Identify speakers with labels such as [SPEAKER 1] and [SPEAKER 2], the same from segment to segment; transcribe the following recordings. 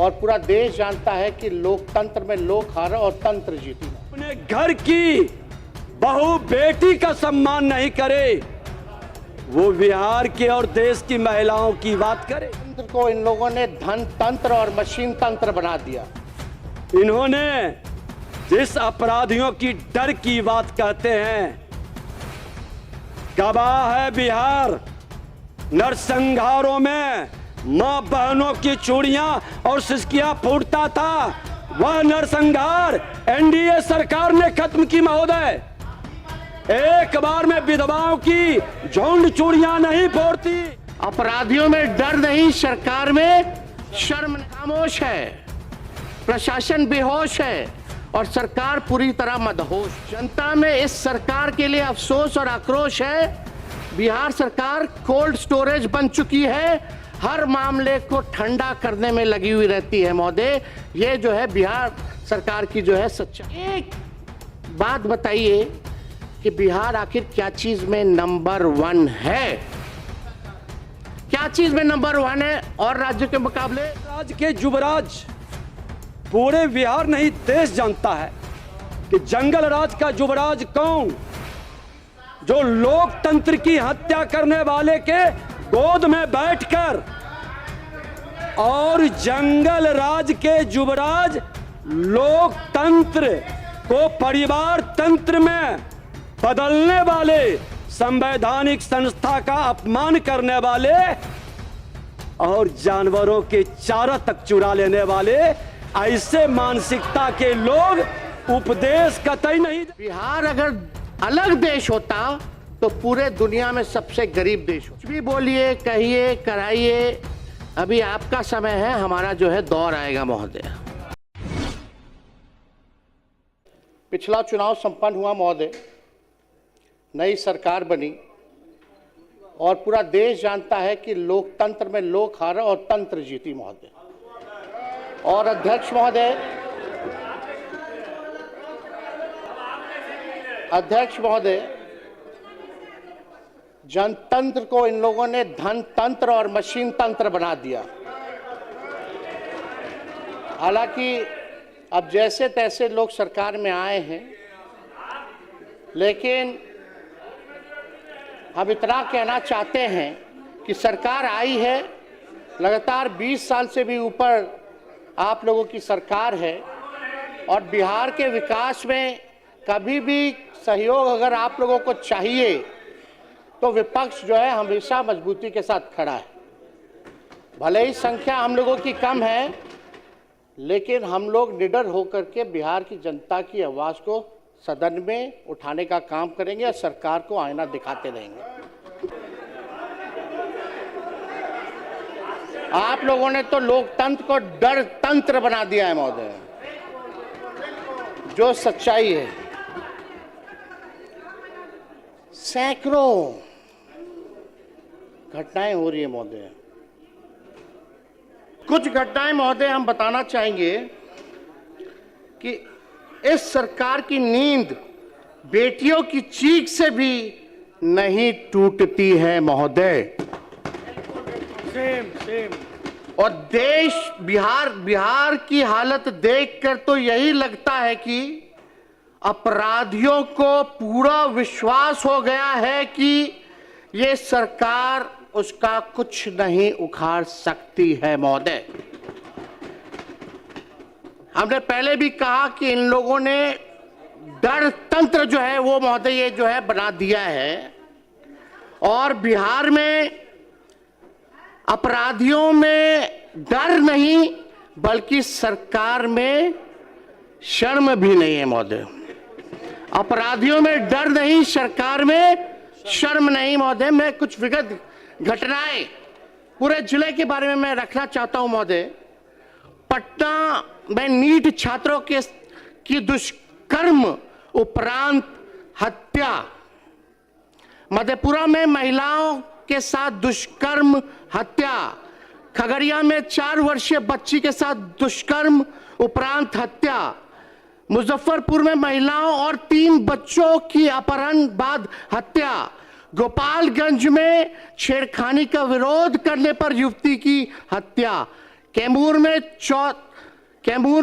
[SPEAKER 1] और पूरा देश जानता है कि लोकतंत्र में लोक हारा और तंत्र जीती।
[SPEAKER 2] अपने घर की बहू बेटी का सम्मान नहीं करे, वो बिहार के और देश की महिलाओं की बात करे।
[SPEAKER 1] तंत्र को इन लोगों ने धन तंत्र और मशीन तंत्र बना दिया।
[SPEAKER 2] इन्होंने जिस अपराधियों की डर की बात कहते हैं, गवाह है बिहार। नरसंहारों में मां बहनों की चूड़ियां और सिसकियां फूटता था, वह नरसंहार एनडीए सरकार ने खत्म की महोदय। एक बार में विधवाओं की झुंड चूड़ियां नहीं फोड़ती।
[SPEAKER 1] अपराधियों में डर नहीं, सरकार में शर्म। खामोश है, प्रशासन बेहोश है और सरकार पूरी तरह मदहोश। जनता में इस सरकार के लिए अफसोस और आक्रोश है। बिहार सरकार कोल्ड स्टोरेज बन चुकी है, हर मामले को ठंडा करने में लगी हुई रहती है महोदय। ये जो है बिहार सरकार की जो है सच्चाई। एक बात बताइए कि बिहार आखिर क्या चीज में नंबर 1 है? क्या चीज में नंबर 1 है और राज्य के मुकाबले?
[SPEAKER 2] राज्य के युवराज पूरे बिहार नहीं देश जानता है कि जंगल राज का युवराज कौन, जो लोकतंत्र की हत्या करने वाले के गोद में बैठकर, और जंगल राज के युवराज लोकतंत्र को परिवार तंत्र में बदलने वाले, संवैधानिक संस्था का अपमान करने वाले और जानवरों के चारा तक चुरा लेने वाले, ऐसे मानसिकता के लोग उपदेश कतई नहीं।
[SPEAKER 1] बिहार अगर अलग देश होता तो पूरे दुनिया में सबसे गरीब देश हो। कुछ भी बोलिए, कहिए, कराइए, अभी आपका समय है, हमारा जो है दौर आएगा महोदय। पिछला चुनाव संपन्न हुआ महोदय, नई सरकार बनी और पूरा देश जानता है कि लोकतंत्र में लोक हारा और तंत्र जीती महोदय। और अध्यक्ष महोदय, जनतंत्र को इन लोगों ने धन तंत्र और मशीन तंत्र बना दिया। हालांकि अब जैसे तैसे लोग सरकार में आए हैं, लेकिन हम इतना कहना चाहते हैं कि सरकार आई है, लगातार 20 साल से भी ऊपर आप लोगों की सरकार है और बिहार के विकास में कभी भी सहयोग अगर आप लोगों को चाहिए तो विपक्ष जो है हमेशा मजबूती के साथ खड़ा है। भले ही संख्या हम लोगों की कम है, लेकिन हम लोग निडर होकर के बिहार की जनता की आवाज़ को सदन में उठाने का काम करेंगे और सरकार को आईना दिखाते रहेंगे। आप लोगों ने तो लोकतंत्र को डर तंत्र बना दिया है महोदय, जो सच्चाई है। सैकड़ों घटनाएं हो रही है महोदय। कुछ घटनाएं महोदय हम बताना चाहेंगे कि इस सरकार की नींद बेटियों की चीख से भी नहीं टूटती है महोदय। सेम। और बिहार की हालत देखकर तो यही लगता है कि अपराधियों को पूरा विश्वास हो गया है कि ये सरकार उसका कुछ नहीं उखाड़ सकती है महोदय। हमने पहले भी कहा कि इन लोगों ने डर तंत्र जो है वो महोदय ये जो है बना दिया है और बिहार में अपराधियों में डर नहीं बल्कि सरकार में शर्म भी नहीं है महोदय। अपराधियों में डर नहीं, सरकार में शर्म नहीं महोदय। मैं कुछ विगत घटनाएं पूरे जिले के बारे में मैं रखना चाहता हूं महोदय। पटना में नीट छात्रों की दुष्कर्म उपरांत हत्या, मधेपुरा में महिलाओं के साथ दुष्कर्म हत्या, खगड़िया में 4 वर्षीय बच्ची के साथ दुष्कर्म उपरांत हत्या, मुजफ्फरपुर में महिलाओं और 3 बच्चों की अपहरण बाद हत्या, गोपालगंज में छेड़खानी का विरोध करने पर युवती की हत्या। कैमूर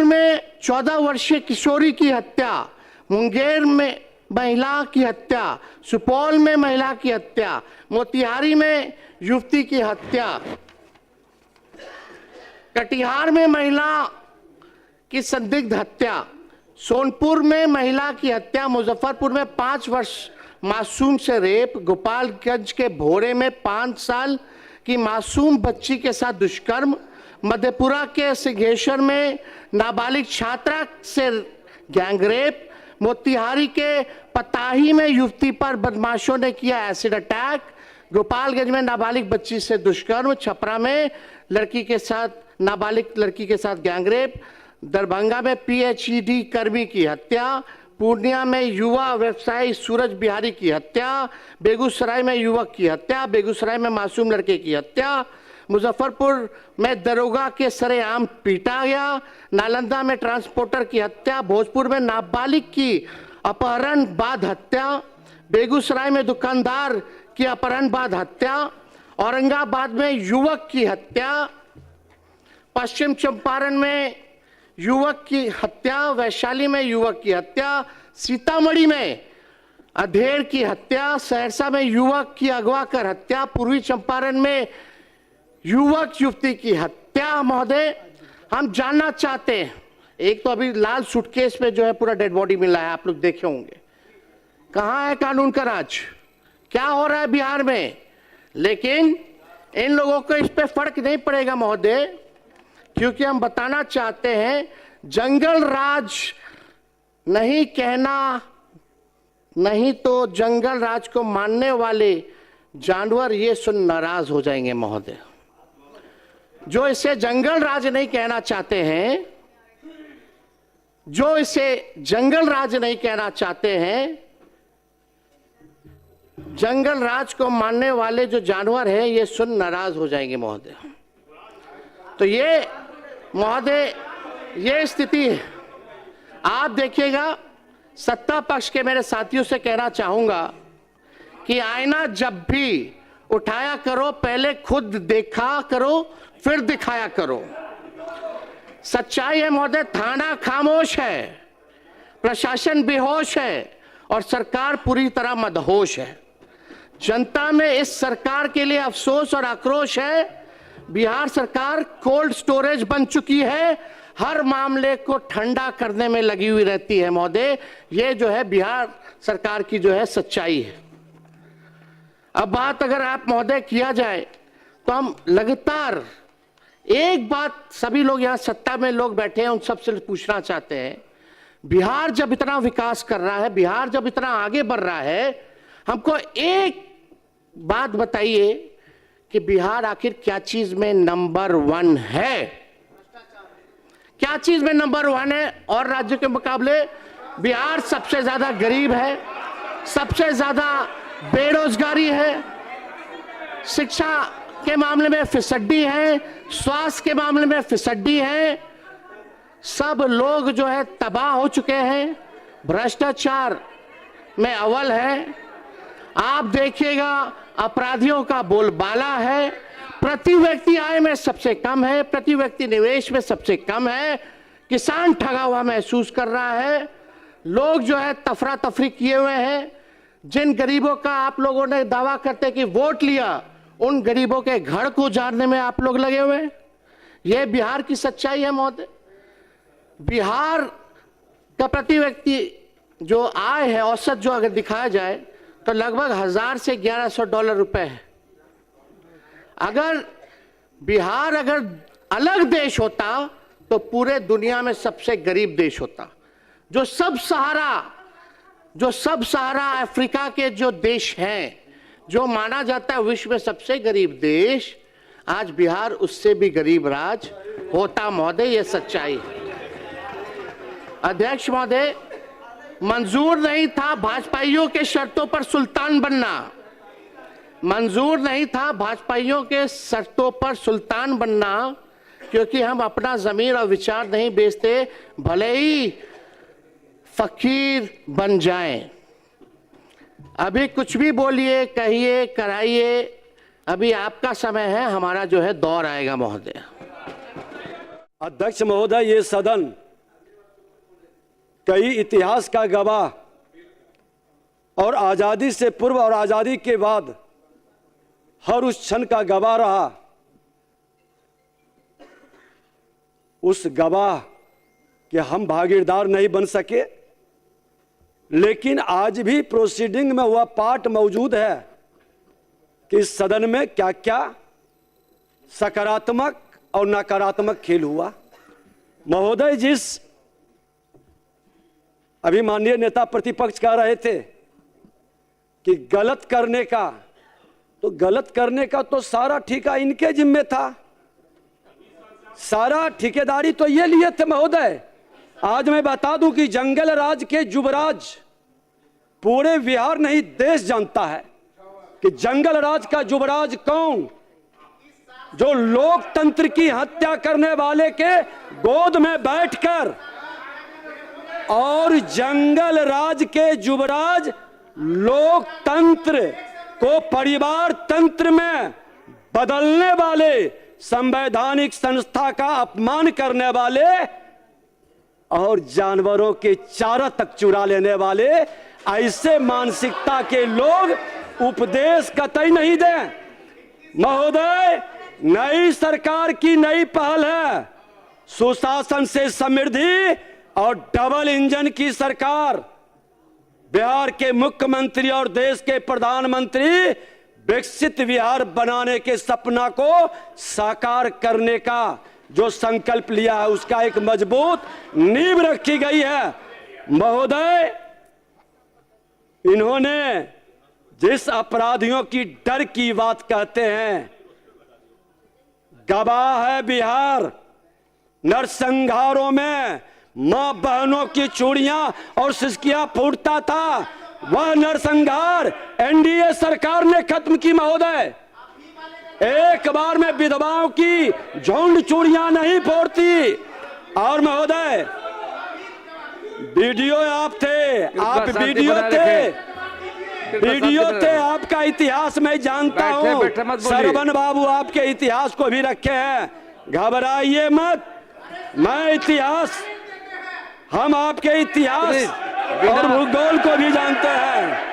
[SPEAKER 1] में 14 वर्षीय किशोरी की हत्या, मुंगेर में महिला की हत्या, सुपौल में महिला की हत्या, मोतिहारी में युवती की हत्या, कटिहार में महिला की संदिग्ध हत्या, सोनपुर में महिला की हत्या, मुजफ्फरपुर में 5 वर्ष मासूम से रेप, गोपालगंज के भोरे में 5 साल की मासूम बच्ची के साथ दुष्कर्म, मधेपुरा के सिंहेश्वर में नाबालिग छात्रा से गैंगरेप, मोतिहारी के पताही में युवती पर बदमाशों ने किया एसिड अटैक, गोपालगंज में नाबालिग बच्ची से दुष्कर्म, छपरा में नाबालिग लड़की के साथ गैंगरेप, दरभंगा में पीएचईडी कर्मी की हत्या, पूर्णिया में युवा व्यवसायी सूरज बिहारी की हत्या, बेगूसराय में युवक की हत्या, बेगूसराय में मासूम लड़के की हत्या, मुजफ्फरपुर में दरोगा के सरेआम पीटा गया, नालंदा में ट्रांसपोर्टर की हत्या, भोजपुर में नाबालिग की अपहरण बाद हत्या, बेगूसराय में दुकानदार की अपहरण बाद हत्या, औरंगाबाद में युवक की हत्या, पश्चिम चंपारण में युवक की हत्या, वैशाली में युवक की हत्या, सीतामढ़ी में अधेड़ की हत्या, सहरसा में युवक की अगवा कर हत्या, पूर्वी चंपारण में युवक युवती की हत्या। महोदय, हम जानना चाहते हैं, एक तो अभी लाल सूटकेस में जो है पूरा डेड बॉडी मिला है, आप लोग देखे होंगे, कहां है कानून का राज, क्या हो रहा है बिहार में? लेकिन इन लोगों को इस पे फर्क नहीं पड़ेगा महोदय, क्योंकि हम बताना चाहते हैं जंगल राज नहीं कहना, नहीं तो जंगल राज को मानने वाले जानवर ये सुन नाराज हो जाएंगे महोदय। जो इसे जंगल राज नहीं कहना चाहते हैं, जो इसे जंगल राज नहीं कहना चाहते हैं, जंगल राज को मानने वाले जो जानवर हैं ये सुन नाराज हो जाएंगे महोदय। तो ये महोदय ये स्थिति है। आप देखिएगा, सत्ता पक्ष के मेरे साथियों से कहना चाहूंगा कि आईना जब भी उठाया करो पहले खुद देखा करो फिर दिखाया करो। सच्चाई है महोदय, थाना खामोश है, प्रशासन बेहोश है और सरकार पूरी तरह मदहोश है। जनता में इस सरकार के लिए अफसोस और आक्रोश है। बिहार सरकार कोल्ड स्टोरेज बन चुकी है, हर मामले को ठंडा करने में लगी हुई रहती है महोदय। ये जो है बिहार सरकार की जो है सच्चाई है। अब बात अगर आप महोदय किया जाए तो हम लगातार एक बात सभी लोग यहाँ सत्ता में लोग बैठे हैं उन सबसे पूछना चाहते हैं, बिहार जब इतना विकास कर रहा है, बिहार जब इतना आगे बढ़ रहा है, हमको एक बात बताइए कि बिहार आखिर क्या चीज में नंबर 1 है? क्या चीज में नंबर 1 है? और राज्यों के मुकाबले बिहार सबसे ज्यादा गरीब है, सबसे ज्यादा बेरोजगारी है, शिक्षा के मामले में फिसड्डी है, स्वास्थ्य के मामले में फिसड्डी है, सब लोग जो है तबाह हो चुके हैं, भ्रष्टाचार में अव्वल है। आप देखिएगा अपराधियों का बोलबाला है, प्रति व्यक्ति आय में सबसे कम है, प्रति व्यक्ति निवेश में सबसे कम है, किसान ठगा हुआ महसूस कर रहा है, लोग जो है तफरा तफरी किए हुए हैं। जिन गरीबों का आप लोगों ने दावा करते कि वोट लिया, उन गरीबों के घर को उजाड़ने में आप लोग लगे हुए हैं। यह बिहार की सच्चाई है महोदय। बिहार का प्रति व्यक्ति जो आय है औसत जो अगर दिखाया जाए तो लगभग 1000 से $1100 रुपए है। अगर बिहार अगर अलग देश होता तो पूरे दुनिया में सबसे गरीब देश होता। जो सब सहारा अफ्रीका के जो देश हैं, जो माना जाता है विश्व में सबसे गरीब देश, आज बिहार उससे भी गरीब राज होता महोदय। ये सच्चाई है। अध्यक्ष महोदय, मंजूर नहीं था भाजपाइयों के शर्तों पर सुल्तान बनना, मंजूर नहीं था भाजपाइयों के शर्तों पर सुल्तान बनना, क्योंकि हम अपना ज़मीर और विचार नहीं बेचते, भले ही फकीर बन जाएं। अभी कुछ भी बोलिए, कहिए, कराइए, अभी आपका समय है, हमारा जो है दौर आएगा महोदय।
[SPEAKER 2] अध्यक्ष महोदय, ये सदन कई इतिहास का गवाह और आजादी से पूर्व और आजादी के बाद हर उस क्षण का गवाह रहा। उस गवाह के हम भागीदार नहीं बन सके, लेकिन आज भी प्रोसीडिंग में हुआ पार्ट मौजूद है कि इस सदन में क्या क्या सकारात्मक और नकारात्मक खेल हुआ। महोदय, जिस अभी माननीय नेता प्रतिपक्ष कह रहे थे कि गलत करने का तो सारा ठेका इनके जिम्मे था, सारा ठेकेदारी तो ये लिए थे। महोदय, आज मैं बता दूं कि जंगल राज के युवराज पूरे बिहार नहीं देश जानता है कि जंगल राज का युवराज कौन, जो लोकतंत्र की हत्या करने वाले के गोद में बैठकर, और जंगल राज के युवराज लोकतंत्र को परिवार तंत्र में बदलने वाले, संवैधानिक संस्था का अपमान करने वाले और जानवरों के चारा तक चुरा लेने वाले ऐसे मानसिकता के लोग उपदेश कतई नहीं दें। महोदय, नई सरकार की नई पहल है सुशासन से समृद्धि और डबल इंजन की सरकार। बिहार के मुख्यमंत्री और देश के प्रधानमंत्री विकसित बिहार बनाने के सपना को साकार करने का जो संकल्प लिया है, उसका एक मजबूत नींव रखी गई है। महोदय, इन्होंने जिस अपराधियों की डर की बात कहते हैं, गवाह है बिहार। नरसंहारों में मां बहनों की चूड़ियां और सिसकियां फूटता था, वह नरसंहार एनडीए सरकार ने खत्म की। महोदय, एक बार में विधवाओं की झुंड चूड़ियां नहीं फोड़ती। और महोदय, वीडियो आप थे, आप वीडियो थे, आपका इतिहास मैं जानता हूं। सरवन बाबू आपके इतिहास को भी रखे हैं, घबराइए मत। मैं इतिहास, हम आपके इतिहास और भूगोल को भी जानते हैं।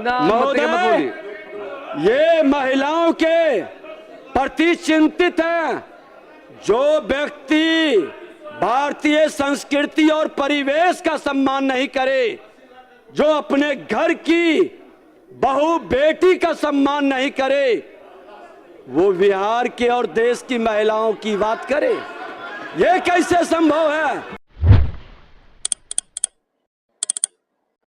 [SPEAKER 2] महोदय, ये महिलाओं के प्रति चिंतित हैं। जो व्यक्ति भारतीय संस्कृति और परिवेश का सम्मान नहीं करे, जो अपने घर की बहू बेटी का सम्मान नहीं करे, वो बिहार के और देश की महिलाओं की बात करे, ये कैसे संभव है?